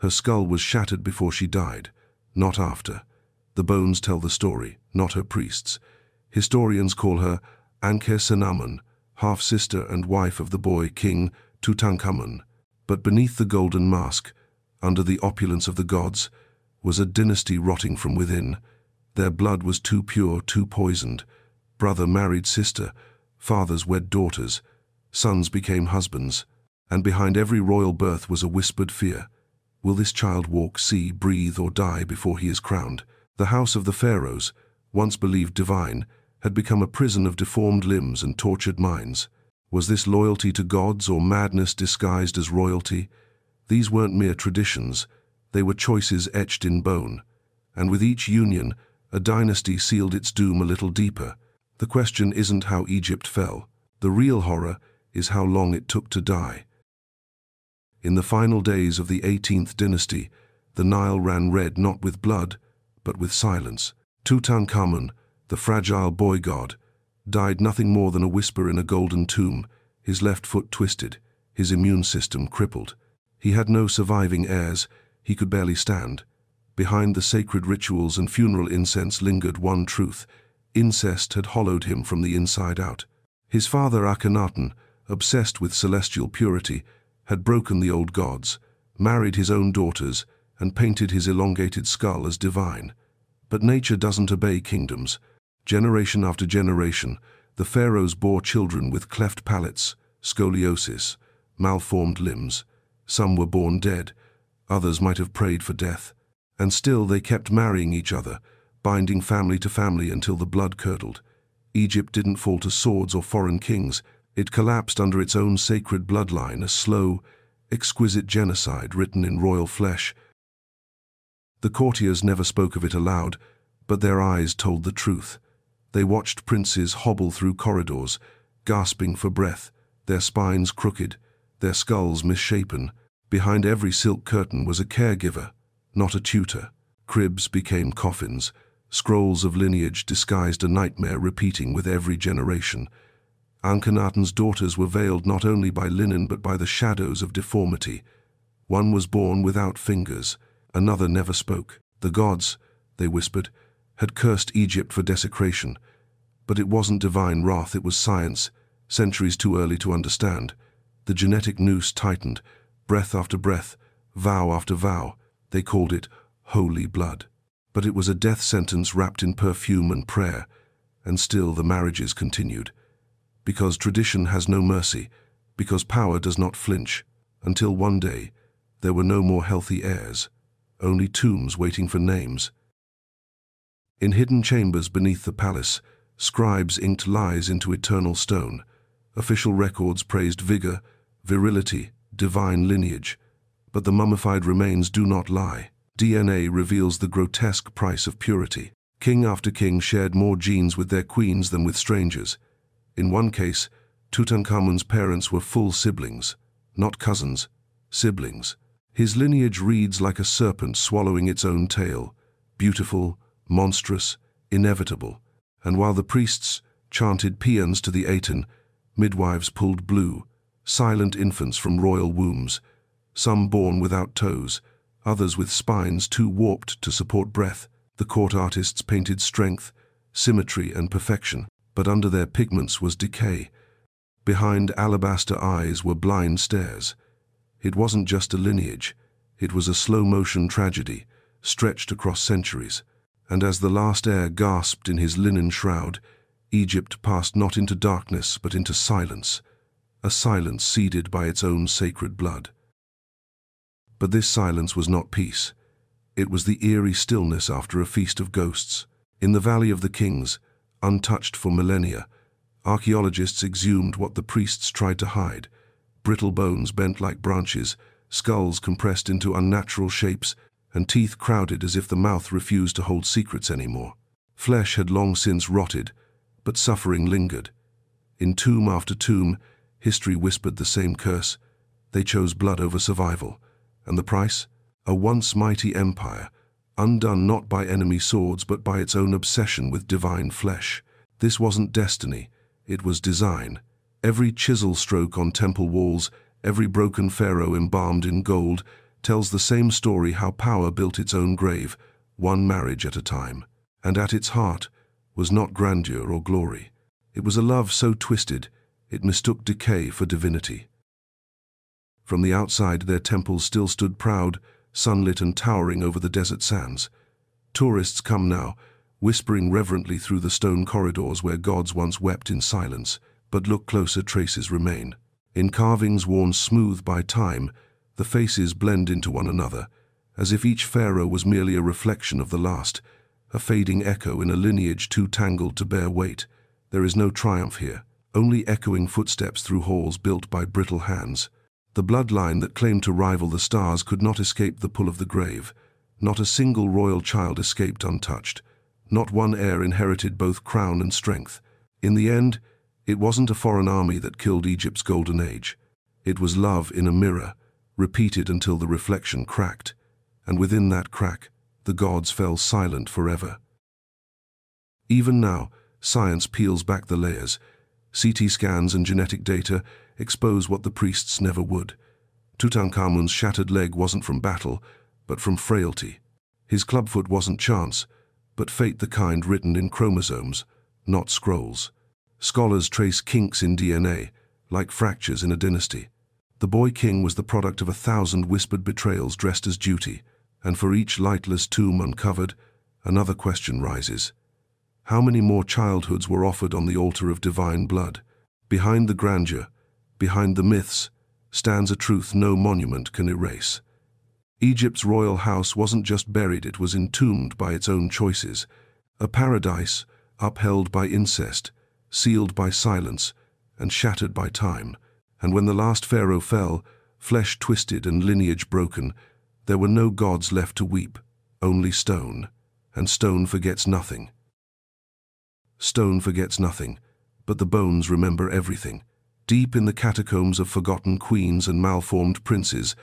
Her skull was shattered before she died, not after. The bones tell the story, not her priests. Historians call her Ankhesenamun, half-sister and wife of the boy king Tutankhamun. But beneath the golden mask, under the opulence of the gods, was a dynasty rotting from within. Their blood was too pure, too poisoned. Brother married sister, fathers wed daughters, sons became husbands, and behind every royal birth was a whispered fear. Will this child walk, see, breathe, or die before he is crowned? The house of the pharaohs, once believed divine, had become a prison of deformed limbs and tortured minds. Was this loyalty to gods or madness disguised as royalty? These weren't mere traditions, they were choices etched in bone. And with each union, a dynasty sealed its doom a little deeper. The question isn't how Egypt fell. The real horror is how long it took to die. In the final days of the 18th dynasty, the Nile ran red not with blood, but with silence. Tutankhamun, the fragile boy god, died nothing more than a whisper in a golden tomb, his left foot twisted, his immune system crippled. He had no surviving heirs, he could barely stand. Behind the sacred rituals and funeral incense lingered one truth: incest had hollowed him from the inside out. His father Akhenaten, obsessed with celestial purity, had broken the old gods, married his own daughters, and painted his elongated skull as divine. But nature doesn't obey kingdoms. Generation after generation, the pharaohs bore children with cleft palates, scoliosis, malformed limbs. Some were born dead, others might have prayed for death. And still they kept marrying each other, binding family to family until the blood curdled. Egypt didn't fall to swords or foreign kings. It collapsed under its own sacred bloodline, a slow, exquisite genocide written in royal flesh. The courtiers never spoke of it aloud, but their eyes told the truth. They watched princes hobble through corridors, gasping for breath, their spines crooked, their skulls misshapen. Behind every silk curtain was a caregiver, not a tutor. Cribs became coffins. Scrolls of lineage disguised a nightmare repeating with every generation. Akhenaten's daughters were veiled not only by linen but by the shadows of deformity. One was born without fingers, another never spoke. The gods, they whispered, had cursed Egypt for desecration. But it wasn't divine wrath, it was science, centuries too early to understand. The genetic noose tightened, breath after breath, vow after vow. They called it holy blood. But it was a death sentence wrapped in perfume and prayer, and still the marriages continued. Because tradition has no mercy, because power does not flinch, until one day there were no more healthy heirs, only tombs waiting for names. In hidden chambers beneath the palace, scribes inked lies into eternal stone. Official records praised vigor, virility, divine lineage. But the mummified remains do not lie. DNA reveals the grotesque price of purity. King after king shared more genes with their queens than with strangers. In one case, Tutankhamun's parents were full siblings, not cousins, siblings. His lineage reads like a serpent swallowing its own tail, beautiful, monstrous, inevitable. And while the priests chanted paeans to the Aten, midwives pulled blue, silent infants from royal wombs, some born without toes, others with spines too warped to support breath. The court artists painted strength, symmetry, and perfection, but under their pigments was decay. Behind alabaster eyes were blind stares. It wasn't just a lineage, it was a slow-motion tragedy, stretched across centuries. And as the last heir gasped in his linen shroud, Egypt passed not into darkness but into silence, a silence seeded by its own sacred blood. But this silence was not peace. It was the eerie stillness after a feast of ghosts. In the Valley of the Kings, untouched for millennia, archaeologists exhumed what the priests tried to hide: brittle bones bent like branches, skulls compressed into unnatural shapes, and teeth crowded as if the mouth refused to hold secrets anymore. Flesh had long since rotted, but suffering lingered. In tomb after tomb, history whispered the same curse. They chose blood over survival. And the price? A once mighty empire, undone not by enemy swords but by its own obsession with divine flesh. This wasn't destiny, it was design. Every chisel stroke on temple walls, every broken pharaoh embalmed in gold, tells the same story: how power built its own grave, one marriage at a time. And at its heart was not grandeur or glory. It was a love so twisted it mistook decay for divinity. From the outside, their temples still stood proud, sunlit and towering over the desert sands. Tourists come now, whispering reverently through the stone corridors where gods once wept in silence, but look closer, traces remain. In carvings worn smooth by time, the faces blend into one another, as if each pharaoh was merely a reflection of the last, a fading echo in a lineage too tangled to bear weight. There is no triumph here, only echoing footsteps through halls built by brittle hands. The bloodline that claimed to rival the stars could not escape the pull of the grave. Not a single royal child escaped untouched. Not one heir inherited both crown and strength. In the end, it wasn't a foreign army that killed Egypt's golden age. It was love in a mirror, repeated until the reflection cracked. And within that crack, the gods fell silent forever. Even now, science peels back the layers. CT scans and genetic data expose what the priests never would. Tutankhamun's shattered leg wasn't from battle, but from frailty. His clubfoot wasn't chance, but fate, the kind written in chromosomes, not scrolls. Scholars trace kinks in DNA, like fractures in a dynasty. The boy king was the product of 1,000 whispered betrayals dressed as duty, and for each lightless tomb uncovered, another question rises. How many more childhoods were offered on the altar of divine blood? Behind the grandeur, behind the myths, stands a truth no monument can erase. Egypt's royal house wasn't just buried, it was entombed by its own choices. A paradise upheld by incest, sealed by silence, and shattered by time. And when the last pharaoh fell, flesh twisted and lineage broken, there were no gods left to weep, only stone. And stone forgets nothing. Stone forgets nothing, but the bones remember everything. Deep in the catacombs of forgotten queens and malformed princes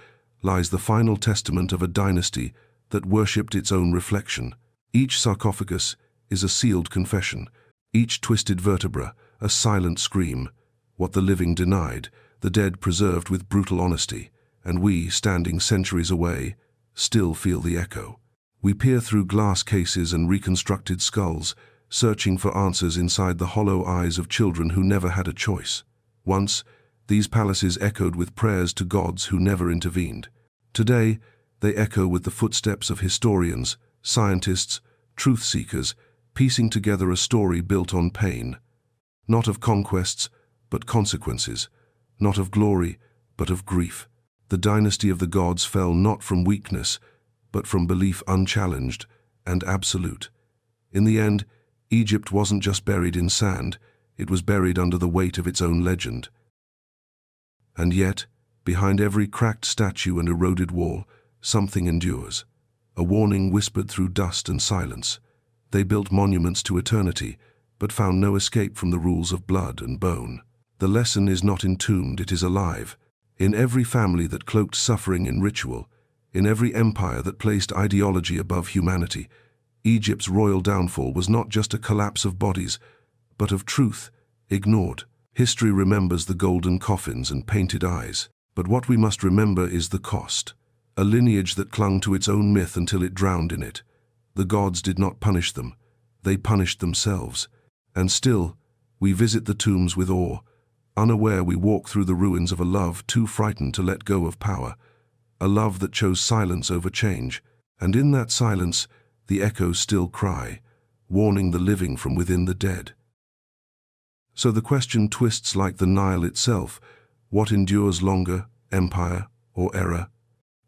lies the final testament of a dynasty that worshipped its own reflection. Each sarcophagus is a sealed confession, each twisted vertebra a silent scream. What the living denied, the dead preserved with brutal honesty, and we, standing centuries away, still feel the echo. We peer through glass cases and reconstructed skulls, searching for answers inside the hollow eyes of children who never had a choice. Once, these palaces echoed with prayers to gods who never intervened. Today, they echo with the footsteps of historians, scientists, truth-seekers, piecing together a story built on pain. Not of conquests, but consequences. Not of glory, but of grief. The dynasty of the gods fell not from weakness, but from belief unchallenged and absolute. In the end, Egypt wasn't just buried in sand, it was buried under the weight of its own legend. And yet, behind every cracked statue and eroded wall, something endures. A warning whispered through dust and silence. They built monuments to eternity, but found no escape from the rules of blood and bone. The lesson is not entombed, it is alive. In every family that cloaked suffering in ritual, in every empire that placed ideology above humanity, Egypt's royal downfall was not just a collapse of bodies, but of truth, ignored. History remembers the golden coffins and painted eyes, but what we must remember is the cost. A lineage that clung to its own myth until it drowned in it. The gods did not punish them, they punished themselves. And still, we visit the tombs with awe. Unaware, we walk through the ruins of a love too frightened to let go of power. A love that chose silence over change, and in that silence, the echoes still cry, warning the living from within the dead. So the question twists like the Nile itself: what endures longer, empire or error?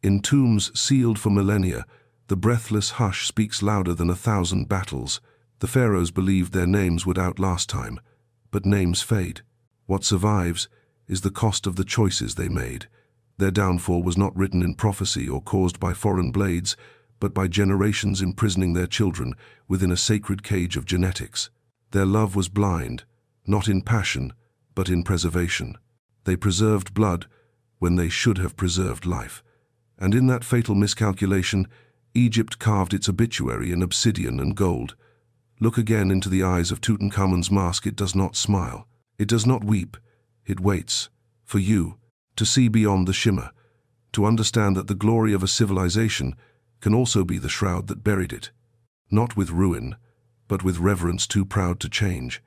In tombs sealed for millennia, the breathless hush speaks louder than 1,000 battles. The pharaohs believed their names would outlast time, but names fade. What survives is the cost of the choices they made. Their downfall was not written in prophecy or caused by foreign blades, but by generations imprisoning their children within a sacred cage of genetics. Their love was blind, not in passion, but in preservation. They preserved blood when they should have preserved life. And in that fatal miscalculation, Egypt carved its obituary in obsidian and gold. Look again into the eyes of Tutankhamun's mask. It does not smile. It does not weep. It waits for you to see beyond the shimmer. to understand that the glory of a civilization can also be the shroud that buried it, not with ruin, but with reverence too proud to change.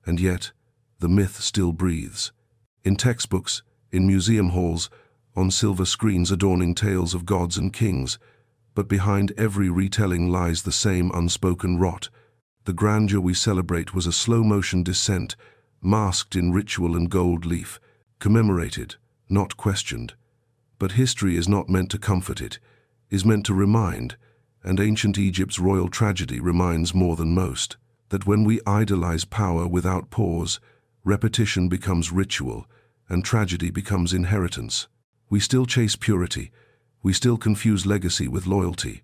And yet, the myth still breathes. In textbooks, in museum halls, on silver screens adorning tales of gods and kings, but behind every retelling lies the same unspoken rot. The grandeur we celebrate was a slow-motion descent, masked in ritual and gold leaf, commemorated, not questioned. But history is not meant to comfort it, is meant to remind, and ancient Egypt's royal tragedy reminds more than most, that when we idolize power without pause, repetition becomes ritual, and tragedy becomes inheritance. We still chase purity, we still confuse legacy with loyalty,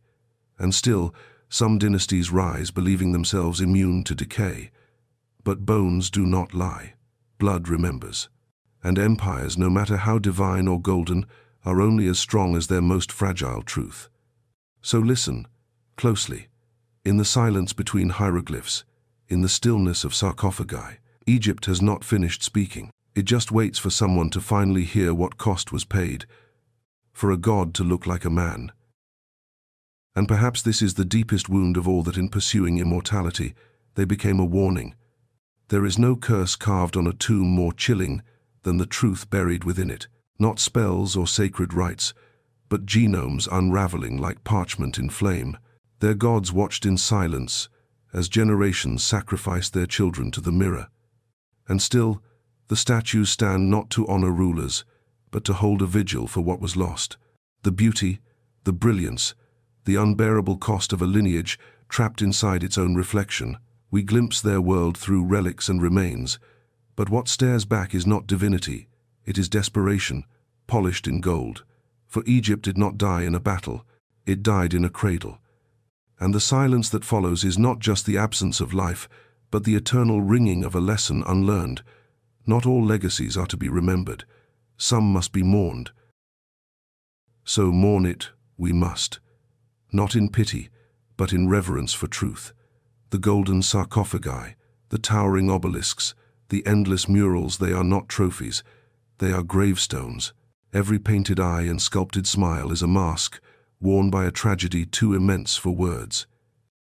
and still, some dynasties rise believing themselves immune to decay. But bones do not lie. Blood remembers. And empires, no matter how divine or golden, are only as strong as their most fragile truth. So listen, closely. In the silence between hieroglyphs, in the stillness of sarcophagi, Egypt has not finished speaking. It just waits for someone to finally hear what cost was paid, for a god to look like a man. And perhaps this is the deepest wound of all, that in pursuing immortality, they became a warning. There is no curse carved on a tomb more chilling than the truth buried within it. Not spells or sacred rites, but genomes unraveling like parchment in flame. Their gods watched in silence as generations sacrificed their children to the mirror. And still, the statues stand not to honor rulers, but to hold a vigil for what was lost. The beauty, the brilliance, the unbearable cost of a lineage trapped inside its own reflection. We glimpse their world through relics and remains, but what stares back is not divinity, it is desperation, polished in gold. For Egypt did not die in a battle, it died in a cradle. And the silence that follows is not just the absence of life, but the eternal ringing of a lesson unlearned. Not all legacies are to be remembered, some must be mourned. So mourn it we must, not in pity, but in reverence for truth. The golden sarcophagi, the towering obelisks, the endless murals, they are not trophies, they are gravestones. Every painted eye and sculpted smile is a mask, worn by a tragedy too immense for words.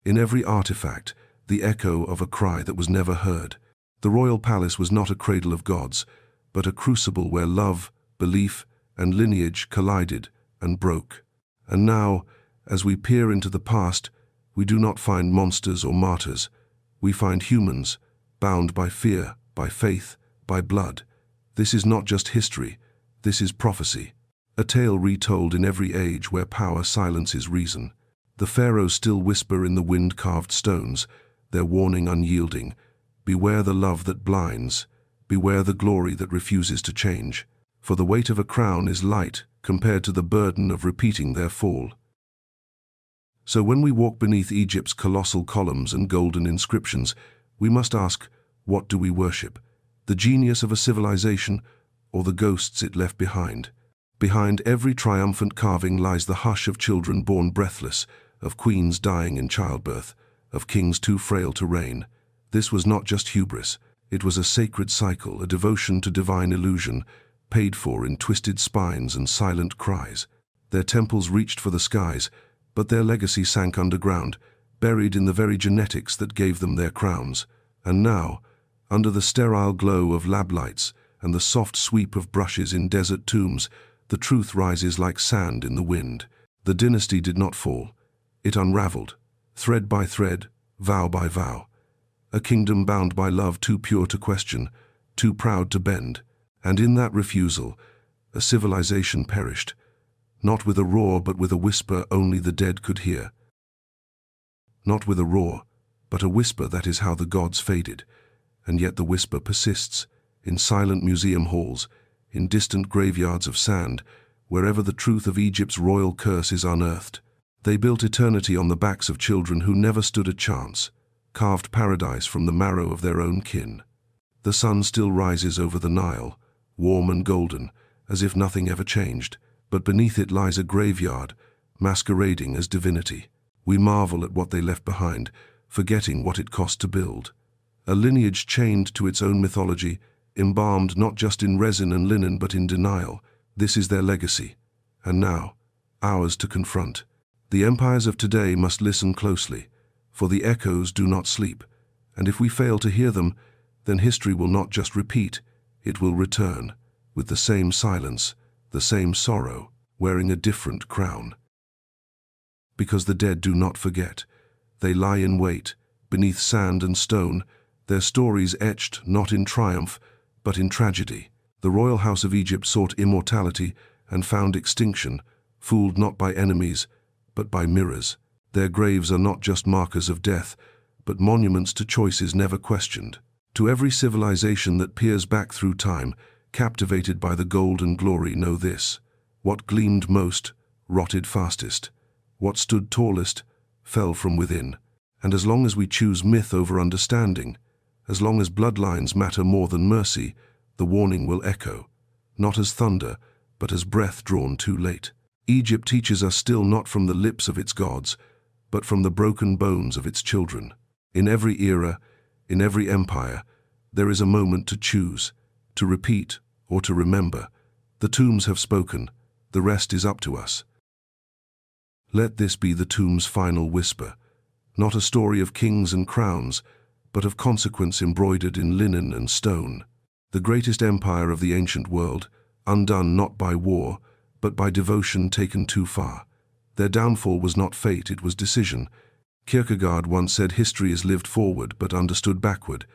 In every artifact, the echo of a cry that was never heard. The royal palace was not a cradle of gods, but a crucible where love, belief, and lineage collided and broke. And now, as we peer into the past, we do not find monsters or martyrs. We find humans, bound by fear, by faith, by blood. This is not just history, this is prophecy. A tale retold in every age where power silences reason. The pharaohs still whisper in the wind-carved stones, their warning unyielding. Beware the love that blinds, beware the glory that refuses to change. For the weight of a crown is light compared to the burden of repeating their fall. So when we walk beneath Egypt's colossal columns and golden inscriptions, we must ask, what do we worship? The genius of a civilization, or the ghosts it left behind? Behind every triumphant carving lies the hush of children born breathless, of queens dying in childbirth, of kings too frail to reign. This was not just hubris, it was a sacred cycle, a devotion to divine illusion, paid for in twisted spines and silent cries. Their temples reached for the skies, but their legacy sank underground, buried in the very genetics that gave them their crowns. And now, under the sterile glow of lab lights and the soft sweep of brushes in desert tombs, the truth rises like sand in the wind. The dynasty did not fall. It unraveled, thread by thread, vow by vow. A kingdom bound by love too pure to question, too proud to bend. And in that refusal, a civilization perished, not with a roar but with a whisper only the dead could hear. Not with a roar, but a whisper, that is how the gods faded. And yet the whisper persists, in silent museum halls, in distant graveyards of sand, wherever the truth of Egypt's royal curse is unearthed. They built eternity on the backs of children who never stood a chance, carved paradise from the marrow of their own kin. The sun still rises over the Nile, warm and golden, as if nothing ever changed, but beneath it lies a graveyard, masquerading as divinity. We marvel at what they left behind, forgetting what it cost to build. A lineage chained to its own mythology, embalmed not just in resin and linen but in denial, This is their legacy, and now, ours to confront. The empires of today must listen closely, for the echoes do not sleep, and if we fail to hear them, then history will not just repeat, it will return, with the same silence, the same sorrow, wearing a different crown. Because the dead do not forget. They lie in wait, beneath sand and stone, their stories etched not in triumph, but in tragedy. The royal house of Egypt sought immortality and found extinction, fooled not by enemies, but by mirrors. Their graves are not just markers of death, but monuments to choices never questioned. To every civilization that peers back through time, captivated by the golden glory, know this: what gleamed most, rotted fastest. What stood tallest, fell from within. And as long as we choose myth over understanding, as long as bloodlines matter more than mercy, the warning will echo, not as thunder, but as breath drawn too late. Egypt teaches us still not from the lips of its gods, but from the broken bones of its children. In every era, in every empire, there is a moment to choose, to repeat or to remember. The tombs have spoken, the rest is up to us. Let this be the tomb's final whisper, not a story of kings and crowns, but of consequence embroidered in linen and stone. The greatest empire of the ancient world, undone not by war, but by devotion taken too far. Their downfall was not fate, it was decision. Kierkegaard once said history is lived forward but understood backward.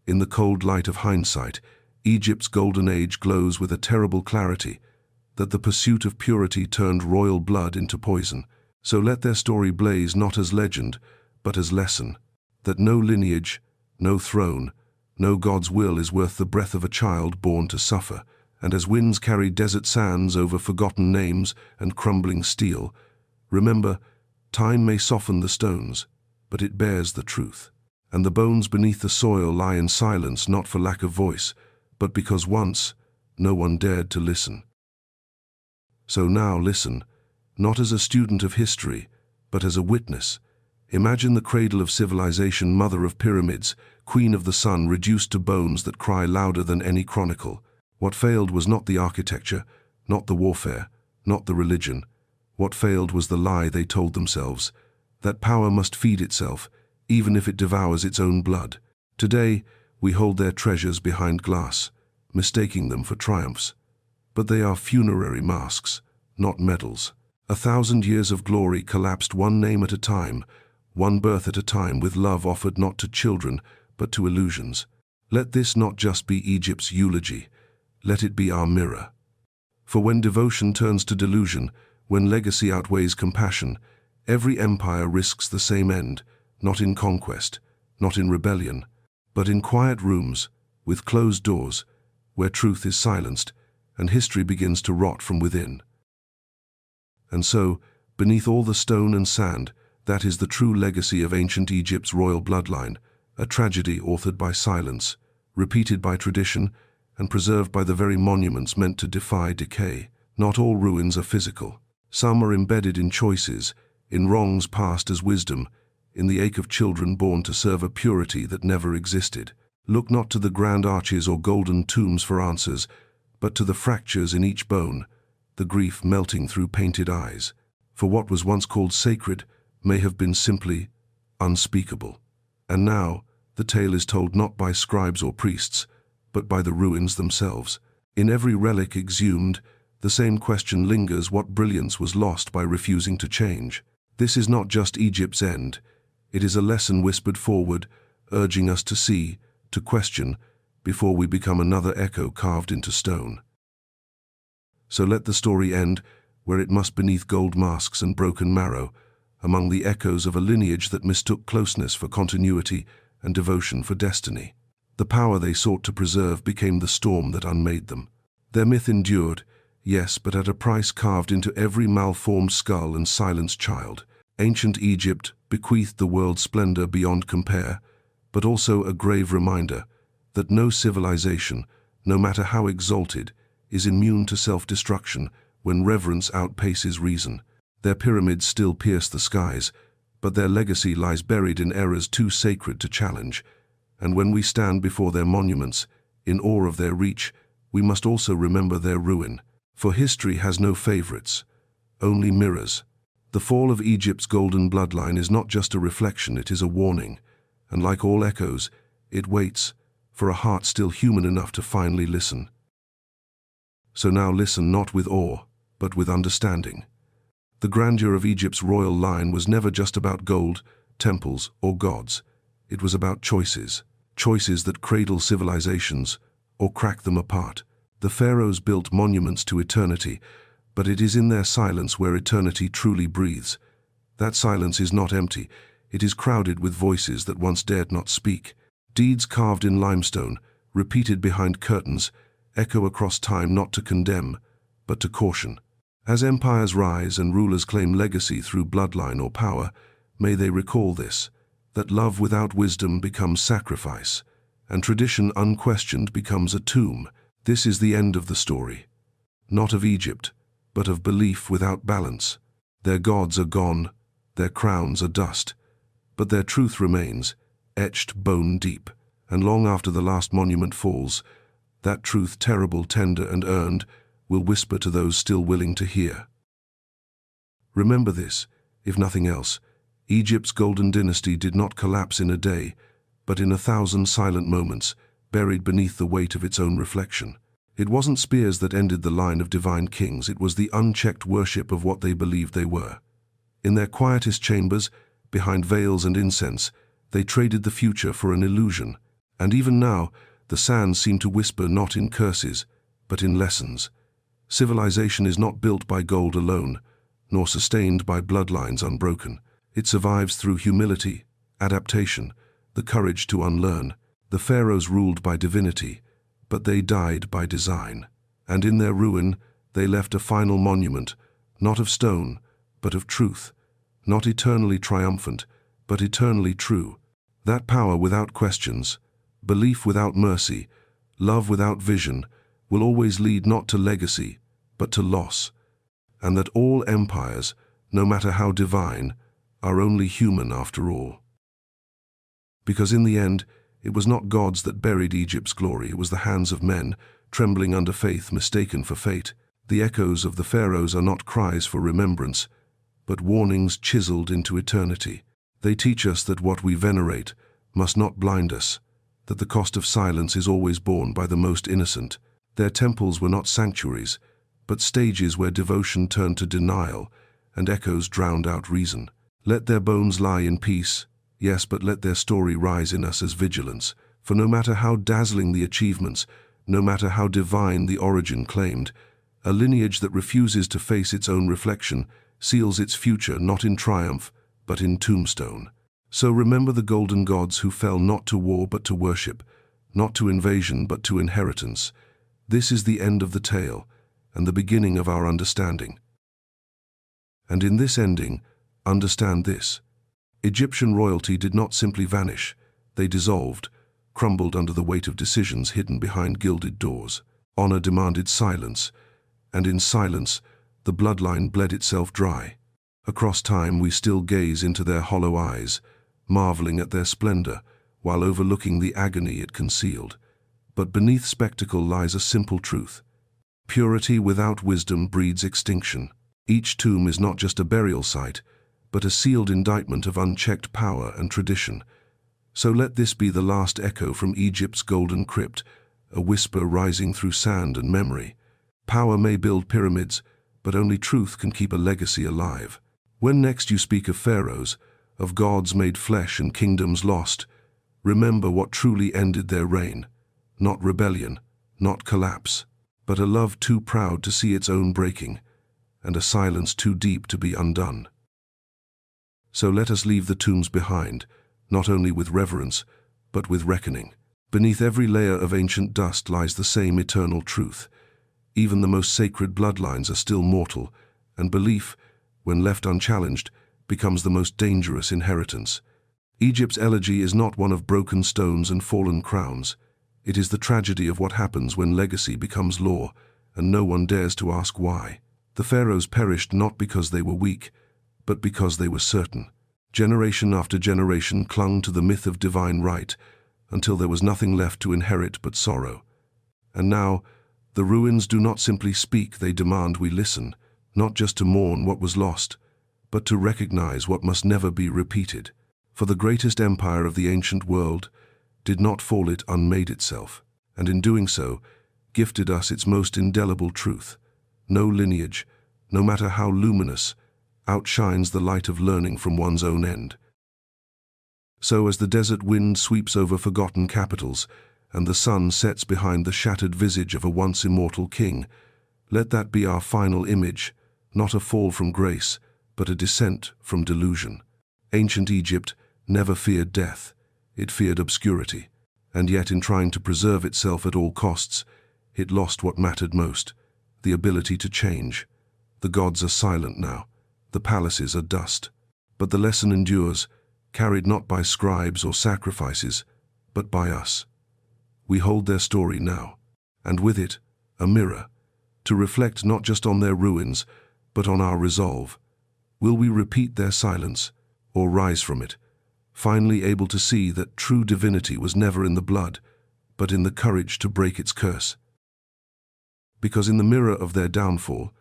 In the cold light of hindsight, Egypt's golden age glows with a terrible clarity, that the pursuit of purity turned royal blood into poison. So let their story blaze not as legend, but as lesson, that no lineage, no throne, no God's will is worth the breath of a child born to suffer. And as winds carry desert sands over forgotten names and crumbling steel, remember, time may soften the stones, but it bears the truth. And the bones beneath the soil lie in silence, not for lack of voice, but because once no one dared to listen. So now listen, not as a student of history, but as a witness. Imagine the cradle of civilization, mother of pyramids, queen of the sun, reduced to bones that cry louder than any chronicle. What failed was not the architecture, not the warfare, not the religion. What failed was the lie they told themselves, that power must feed itself, even if it devours its own blood. Today, we hold their treasures behind glass, mistaking them for triumphs. But they are funerary masks, not medals. 1,000 years of glory collapsed one name at a time, one birth at a time, with love offered not to children, but to illusions. Let this not just be Egypt's eulogy, let it be our mirror. For when devotion turns to delusion, when legacy outweighs compassion, every empire risks the same end, not in conquest, not in rebellion, but in quiet rooms, with closed doors, where truth is silenced, and history begins to rot from within. And so, beneath all the stone and sand, that is the true legacy of ancient Egypt's royal bloodline, a tragedy authored by silence, repeated by tradition, and preserved by the very monuments meant to defy decay. Not all ruins are physical. Some are embedded in choices, in wrongs passed as wisdom, in the ache of children born to serve a purity that never existed. Look not to the grand arches or golden tombs for answers, but to the fractures in each bone, the grief melting through painted eyes. For what was once called sacred may have been simply unspeakable. And now, the tale is told not by scribes or priests, but by the ruins themselves. In every relic exhumed, the same question lingers: what brilliance was lost by refusing to change? This is not just Egypt's end. It is a lesson whispered forward, urging us to see, to question, before we become another echo carved into stone. So let the story end where it must, beneath gold masks and broken marrow, among the echoes of a lineage that mistook closeness for continuity and devotion for destiny. The power they sought to preserve became the storm that unmade them. Their myth endured, yes, but at a price carved into every malformed skull and silenced child. Ancient Egypt bequeathed the world splendor beyond compare, but also a grave reminder that no civilization, no matter how exalted, is immune to self-destruction when reverence outpaces reason. Their pyramids still pierce the skies, but their legacy lies buried in errors too sacred to challenge. And when we stand before their monuments, in awe of their reach, we must also remember their ruin. For history has no favorites, only mirrors. The fall of Egypt's golden bloodline is not just a reflection, it is a warning. And like all echoes, it waits for a heart still human enough to finally listen. So now listen, not with awe, but with understanding. The grandeur of Egypt's royal line was never just about gold, temples, or gods. It was about choices. Choices that cradle civilizations or crack them apart. The pharaohs built monuments to eternity, but it is in their silence where eternity truly breathes. That silence is not empty. It is crowded with voices that once dared not speak. Deeds carved in limestone, repeated behind curtains, echo across time not to condemn, but to caution. As empires rise and rulers claim legacy through bloodline or power, may they recall this, that love without wisdom becomes sacrifice, and tradition unquestioned becomes a tomb. This is the end of the story, not of Egypt, but of belief without balance. Their gods are gone, their crowns are dust, but their truth remains, etched bone deep, and long after the last monument falls, that truth, terrible, tender, and earned, will whisper to those still willing to hear. Remember this, if nothing else. Egypt's golden dynasty did not collapse in a day, but in 1,000 silent moments, buried beneath the weight of its own reflection. It wasn't spears that ended the line of divine kings, it was the unchecked worship of what they believed they were. In their quietest chambers, behind veils and incense, they traded the future for an illusion. And even now, the sands seem to whisper not in curses, but in lessons. Civilization is not built by gold alone, nor sustained by bloodlines unbroken. It survives through humility, adaptation, the courage to unlearn. The pharaohs ruled by divinity, but they died by design. And in their ruin, they left a final monument, not of stone, but of truth, not eternally triumphant, but eternally true. That power without questions, belief without mercy, love without vision, will always lead not to legacy, but to loss. And that all empires, no matter how divine, are only human after all. Because in the end, it was not gods that buried Egypt's glory, it was the hands of men, trembling under faith mistaken for fate. The echoes of the pharaohs are not cries for remembrance, but warnings chiseled into eternity. They teach us that what we venerate must not blind us, that the cost of silence is always borne by the most innocent. Their temples were not sanctuaries, but stages where devotion turned to denial and echoes drowned out reason. Let their bones lie in peace, yes, but let their story rise in us as vigilance, for no matter how dazzling the achievements, no matter how divine the origin claimed, a lineage that refuses to face its own reflection seals its future not in triumph, but in tombstone. So remember the golden gods who fell not to war but to worship, not to invasion but to inheritance. This is the end of the tale, and the beginning of our understanding. And in this ending, understand this. Egyptian royalty did not simply vanish, they dissolved, crumbled under the weight of decisions hidden behind gilded doors. Honor demanded silence, and in silence, the bloodline bled itself dry. Across time we still gaze into their hollow eyes, marveling at their splendor, while overlooking the agony it concealed. But beneath spectacle lies a simple truth. Purity without wisdom breeds extinction. Each tomb is not just a burial site, but a sealed indictment of unchecked power and tradition. So let this be the last echo from Egypt's golden crypt, a whisper rising through sand and memory. Power may build pyramids, but only truth can keep a legacy alive. When next you speak of pharaohs, of gods made flesh and kingdoms lost, remember what truly ended their reign. Not rebellion, not collapse, but a love too proud to see its own breaking, and a silence too deep to be undone. So let us leave the tombs behind, not only with reverence, but with reckoning. Beneath every layer of ancient dust lies the same eternal truth. Even the most sacred bloodlines are still mortal, and belief, when left unchallenged, becomes the most dangerous inheritance. Egypt's elegy is not one of broken stones and fallen crowns. It is the tragedy of what happens when legacy becomes law, and no one dares to ask why. The pharaohs perished not because they were weak, but because they were certain. Generation after generation clung to the myth of divine right, until there was nothing left to inherit but sorrow. And now, The ruins do not simply speak, they demand we listen, not just to mourn what was lost, but to recognize what must never be repeated. For the greatest empire of the ancient world did not fall, it unmade itself, and in doing so, gifted us its most indelible truth. No lineage, no matter how luminous, outshines the light of learning from one's own end. So as the desert wind sweeps over forgotten capitals, and the sun sets behind the shattered visage of a once immortal king, let that be our final image, not a fall from grace, but a descent from delusion. Ancient Egypt never feared death, it feared obscurity, and yet in trying to preserve itself at all costs, it lost what mattered most, the ability to change. The gods are silent now, the palaces are dust, but the lesson endures, carried not by scribes or sacrifices, but by us. We hold their story now, and with it, a mirror, to reflect not just on their ruins, but on our resolve. Will we repeat their silence, or rise from it, finally able to see that true divinity was never in the blood, but in the courage to break its curse? Because in the mirror of their downfall,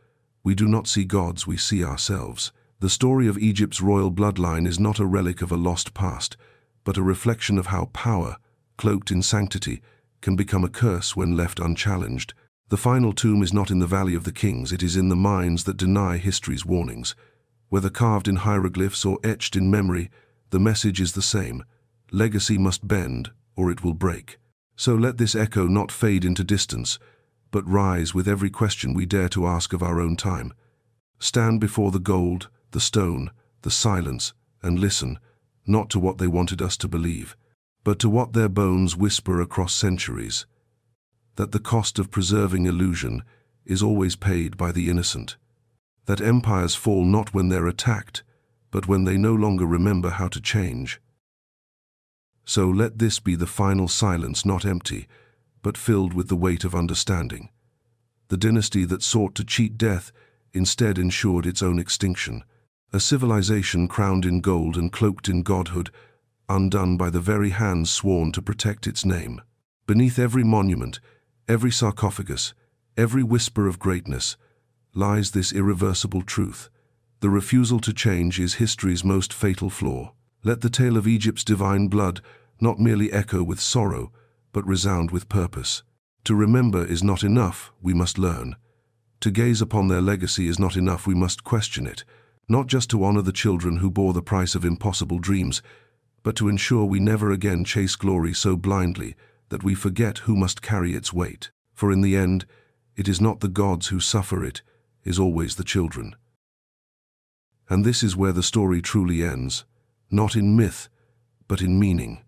we do not see gods, we see ourselves. The story of Egypt's royal bloodline is not a relic of a lost past, but a reflection of how power, cloaked in sanctity, can become a curse when left unchallenged. The final tomb is not in the Valley of the Kings, it is in the minds that deny history's warnings. Whether carved in hieroglyphs or etched in memory, the message is the same. Legacy must bend, or it will break. So let this echo not fade into distance, but rise with every question we dare to ask of our own time. Stand before the gold, the stone, the silence, and listen, not to what they wanted us to believe, but to what their bones whisper across centuries. That the cost of preserving illusion is always paid by the innocent. That empires fall not when they're attacked, but when they no longer remember how to change. So let this be the final silence, not empty, but filled with the weight of understanding. The dynasty that sought to cheat death instead ensured its own extinction. A civilization crowned in gold and cloaked in godhood, undone by the very hands sworn to protect its name. Beneath every monument, every sarcophagus, every whisper of greatness, lies this irreversible truth. The refusal to change is history's most fatal flaw. Let the tale of Egypt's divine blood not merely echo with sorrow, but resound with purpose. To remember is not enough, we must learn. To gaze upon their legacy is not enough, we must question it. Not just to honor the children who bore the price of impossible dreams, but to ensure we never again chase glory so blindly that we forget who must carry its weight. For in the end, it is not the gods who suffer, it is always the children. And this is where the story truly ends, not in myth, but in meaning.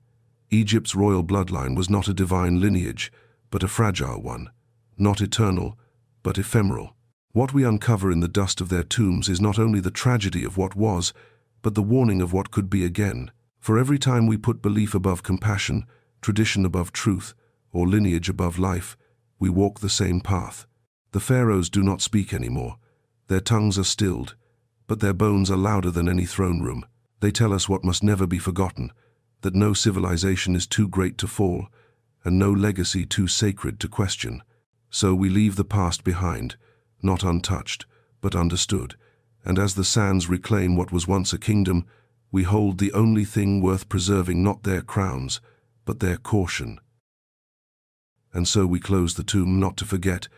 Egypt's royal bloodline was not a divine lineage, but a fragile one, not eternal, but ephemeral. What we uncover in the dust of their tombs is not only the tragedy of what was, but the warning of what could be again. For every time we put belief above compassion, tradition above truth, or lineage above life, we walk the same path. The pharaohs do not speak anymore. Their tongues are stilled, but their bones are louder than any throne room. They tell us what must never be forgotten, that no civilization is too great to fall, and no legacy too sacred to question. So we leave the past behind, not untouched, but understood, and as the sands reclaim what was once a kingdom, we hold the only thing worth preserving, not their crowns, but their caution. And so we close the tomb not to forget,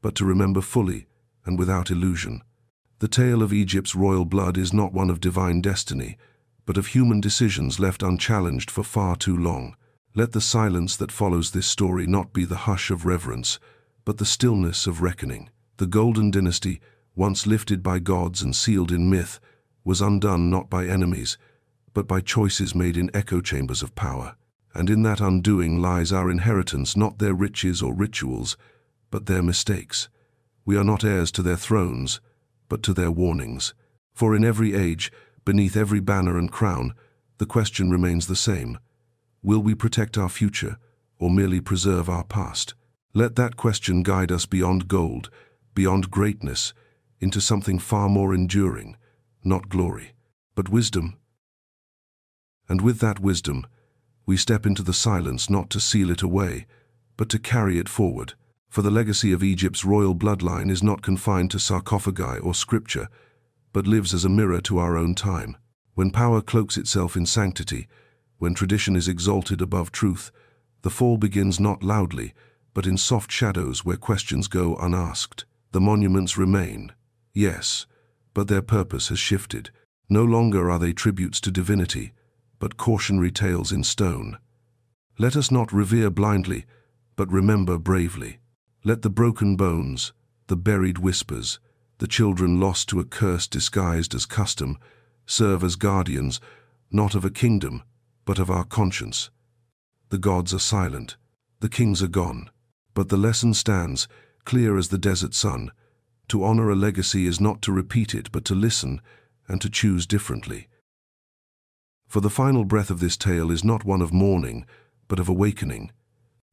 but to remember fully and without illusion. The tale of Egypt's royal blood is not one of divine destiny, but of human decisions left unchallenged for far too long. Let the silence that follows this story not be the hush of reverence, but the stillness of reckoning. The Golden Dynasty, once lifted by gods and sealed in myth, was undone not by enemies, but by choices made in echo chambers of power. And in that undoing lies our inheritance, not their riches or rituals, but their mistakes. We are not heirs to their thrones, but to their warnings. For in every age, beneath every banner and crown, the question remains the same. Will we protect our future, or merely preserve our past? Let that question guide us beyond gold, beyond greatness, into something far more enduring, not glory, but wisdom. And with that wisdom, we step into the silence not to seal it away, but to carry it forward. For the legacy of Egypt's royal bloodline is not confined to sarcophagi or scripture, but lives as a mirror to our own time. When power cloaks itself in sanctity, when tradition is exalted above truth, the fall begins not loudly, but in soft shadows where questions go unasked. The monuments remain, yes, but their purpose has shifted. No longer are they tributes to divinity, but cautionary tales in stone. Let us not revere blindly, but remember bravely. Let the broken bones, the buried whispers, the children lost to a curse disguised as custom, serve as guardians, not of a kingdom, but of our conscience. The gods are silent, the kings are gone, but the lesson stands, clear as the desert sun. To honor a legacy is not to repeat it, but to listen and to choose differently. For the final breath of this tale is not one of mourning, but of awakening.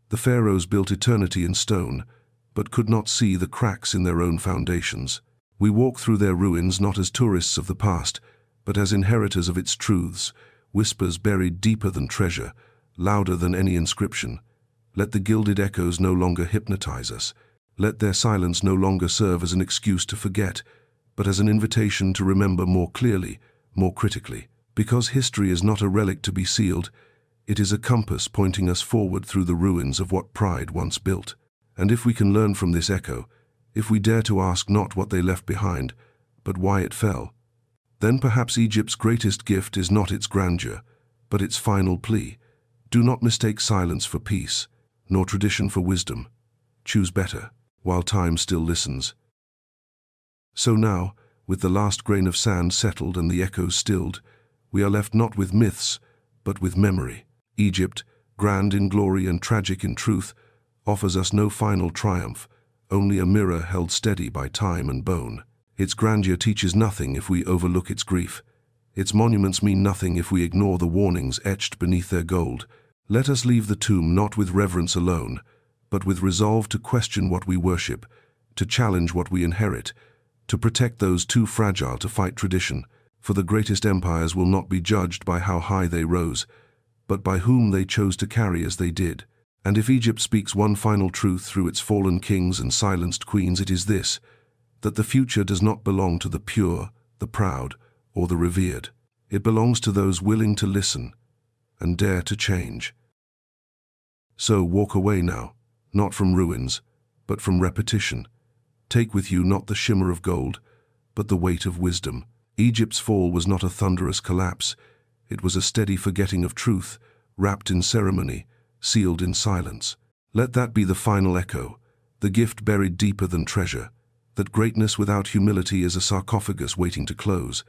The pharaohs built eternity in stone, but could not see the cracks in their own foundations. We walk through their ruins not as tourists of the past, but as inheritors of its truths, whispers buried deeper than treasure, louder than any inscription. Let the gilded echoes no longer hypnotize us. Let their silence no longer serve as an excuse to forget, but as an invitation to remember more clearly, more critically. Because history is not a relic to be sealed, it is a compass pointing us forward through the ruins of what pride once built. And if we can learn from this echo, if we dare to ask not what they left behind, but why it fell, then perhaps Egypt's greatest gift is not its grandeur, but its final plea. Do not mistake silence for peace, nor tradition for wisdom. Choose better, while time still listens. So now, with the last grain of sand settled and the echoes stilled, we are left not with myths, but with memory. Egypt, grand in glory and tragic in truth, offers us no final triumph, only a mirror held steady by time and bone. Its grandeur teaches nothing if we overlook its grief. Its monuments mean nothing if we ignore the warnings etched beneath their gold. Let us leave the tomb not with reverence alone, but with resolve to question what we worship, to challenge what we inherit, to protect those too fragile to fight tradition. For the greatest empires will not be judged by how high they rose, but by whom they chose to carry as they did. And if Egypt speaks one final truth through its fallen kings and silenced queens, it is this: that the future does not belong to the pure, the proud, or the revered. It belongs to those willing to listen and dare to change. So walk away now, not from ruins, but from repetition. Take with you not the shimmer of gold, but the weight of wisdom. Egypt's fall was not a thunderous collapse. It was a steady forgetting of truth, wrapped in ceremony, sealed in silence. Let that be the final echo, the gift buried deeper than treasure, that greatness without humility is a sarcophagus waiting to close.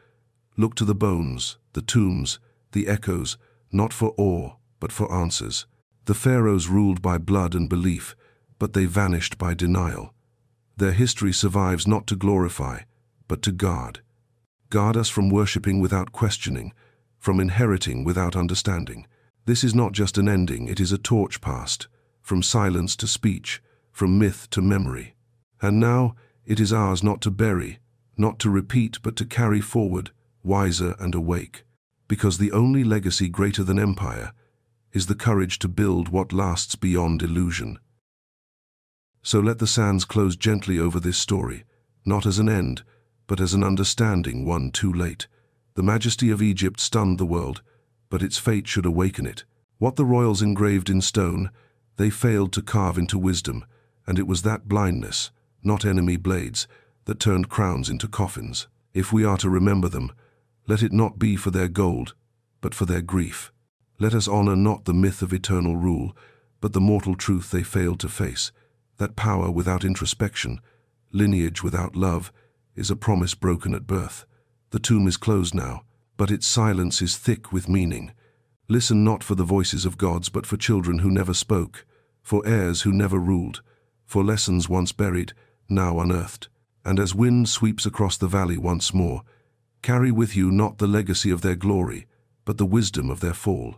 Look to the bones, the tombs, the echoes, not for awe, but for answers. The pharaohs ruled by blood and belief, but they vanished by denial. Their history survives not to glorify, but to guard. Guard us from worshipping without questioning, from inheriting without understanding. This is not just an ending, it is a torch passed, from silence to speech, from myth to memory. And now, it is ours not to bury, not to repeat, but to carry forward, wiser and awake. Because the only legacy greater than empire is the courage to build what lasts beyond illusion. So let the sands close gently over this story, not as an end, but as an understanding won too late. The majesty of Egypt stunned the world, but its fate should awaken it. What the royals engraved in stone, they failed to carve into wisdom, and it was that blindness, not enemy blades, that turned crowns into coffins. If we are to remember them, let it not be for their gold, but for their grief. Let us honor not the myth of eternal rule, but the mortal truth they failed to face, that power without introspection, lineage without love, is a promise broken at birth. The tomb is closed now, but its silence is thick with meaning. Listen not for the voices of gods, but for children who never spoke, for heirs who never ruled, for lessons once buried, now unearthed. And as wind sweeps across the valley once more, carry with you not the legacy of their glory, but the wisdom of their fall.